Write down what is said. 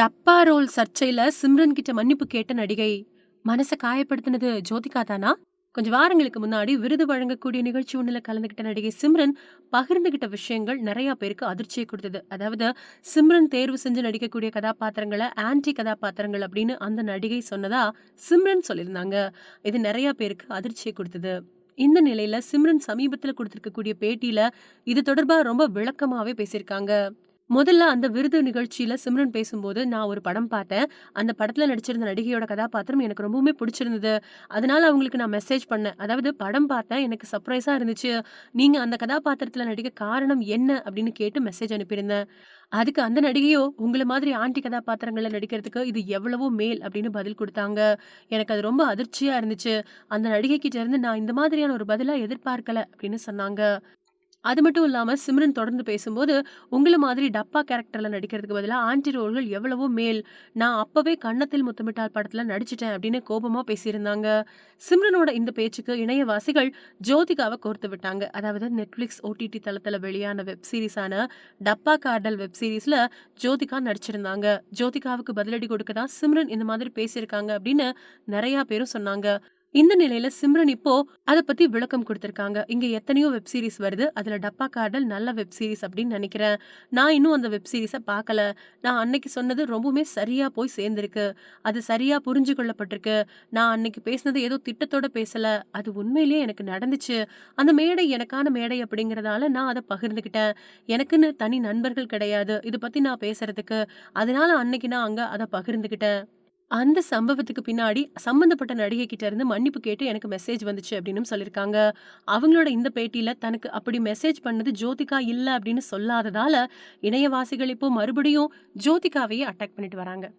டப்பா ரோல் சர்ச்சையில சிம்ரன் கிட்ட மன்னிப்பு கேட்ட நடிகை. மனச காயப்படுத்தினது ஜோதிகா தானா? கொஞ்சம் வாரங்களுக்கு முன்னாடி விருது வழங்கக்கூடிய நிகழ்ச்சி ஒண்ணுல கலந்துகிட்ட நடிகை சிம்ரன் பகிர்ந்துகிட்ட விஷயங்கள் நிறைய பேருக்கு அதிர்ச்சியை கொடுத்தது. அதாவது சிம்ரன் தேர்வு செஞ்சு நடிக்கக்கூடிய கதாபாத்திரங்கள ஆன்டி கதாபாத்திரங்கள் அப்படின்னு அந்த நடிகை சொன்னதா சிம்ரன் சொல்லியிருந்தாங்க. இது நிறைய பேருக்கு அதிர்ச்சியை கொடுத்தது. இந்த நிலையில சிம்ரன் சமீபத்துல கொடுத்திருக்கக்கூடிய பேட்டியில இது தொடர்பா ரொம்ப விளக்கமாவே பேசியிருக்காங்க. முதல்ல அந்த விருது நிகழ்ச்சியில சிம்ரன் பேசும்போது, "நான் ஒரு படம் பார்த்தேன். அந்த படத்துல நடிச்சிருந்த நடிகையோட கதாபாத்திரம் எனக்கு ரொம்பவுமே பிடிச்சிருந்தது. அதனால அவங்களுக்கு நான் மெசேஜ் பண்ணேன். அதாவது படம் பார்த்தேன். எனக்கு சர்ப்ரைஸா இருந்துச்சு. நீங்க அந்த கதாபாத்திரத்துல நடிக்க காரணம் என்ன?" அப்படின்னு கேட்டு மெசேஜ் அனுப்பியிருந்தேன். அதுக்கு அந்த நடிகையோ, "உங்கள மாதிரி ஆன்டி கதாபாத்திரங்கள்ல நடிக்கிறதுக்கு இது எவ்வளவோ மேல்" அப்படின்னு பதில் குடுத்தாங்க. எனக்கு அது ரொம்ப அதிர்ச்சியா இருந்துச்சு. அந்த நடிகை கிட்ட இருந்து நான் இந்த மாதிரியான ஒரு பதிலா எதிர்பார்க்கல அப்படின்னு சொன்னாங்க. அது மட்டும் இல்லாம சிம்ரன் தொடர்ந்து பேசும்போது, "உங்கள மாதிரி டப்பா கேரக்டர்ல நடிக்கிறதுக்கு பதிலா ஆன்டி ரோல்கள் எவ்வளவோ மேல். நான் அப்பவே கன்னத்தில் முத்தமிட்டால் படத்துல நடிச்சுட்டேன்" அப்படின்னு கோபமா பேசியிருந்தாங்க. சிம்ரனோட இந்த பேச்சுக்கு இணையவாசிகள் ஜோதிகாவ கோர்த்து விட்டாங்க. அதாவது Netflix OTT தளத்துல வெளியான வெப் சீரிஸான டப்பா கார்டல் வெப் சீரிஸ்ல ஜோதிகா நடிச்சிருந்தாங்க. ஜோதிகாவுக்கு பதிலடி கொடுக்க தான் சிம்ரன் இந்த மாதிரி பேசியிருக்காங்க அப்படின்னு நெறைய பேரும் சொன்னாங்க. இந்த நிலையில சிம்ரன் இப்போ அத பத்தி விளக்கம் குடுத்திருக்காங்க. "இங்க எத்தனையோ வெப் சீரிஸ் வருது. அதுல டப்பா கார்டல் நல்ல வெப் சீரிஸ் அப்படின்னு நெனைக்கிறேன். நான் இன்னும் அந்த வெப் சீரிஸ பார்க்கல. நான் அன்னைக்கு சொன்னது ரொம்பவுமே சரியா போய் சேர்ந்திருக்கு. அது சரியா புரிஞ்சு கொள்ளப்பட்டிருக்கு. நான் அன்னைக்கு பேசினது ஏதோ திட்டத்தோட பேசல. அது உண்மையிலேயே எனக்கு நடந்துச்சு. அந்த மேடை எனக்கான மேடை அப்படிங்கிறதால நான் அத பகிர்ந்துக்கிட்டேன். எனக்குன்னு தனி நண்பர்கள் கிடையாது. இத பத்தி நான் பேசுறதுக்கு. அதனால அன்னைக்கு நான் அங்க அத பகிர்ந்துக்கிட்டேன். அந்த சம்பவத்துக்கு பின்னாடி சம்பந்தப்பட்ட நடிகை கிட்ட இருந்து மன்னிப்பு கேட்டு எனக்கு மெசேஜ் வந்துச்சு அப்படின்னும் சொல்லியிருக்காங்க. அவங்களோட இந்த பேட்டியில தனக்கு அப்படி மெசேஜ் பண்ணது ஜோதிகா இல்ல அப்படின்னு சொல்லாததால, இணையவாசிகள் இப்போ மறுபடியும் ஜோதிகாவையே அட்டாக் பண்ணிட்டு வராங்க.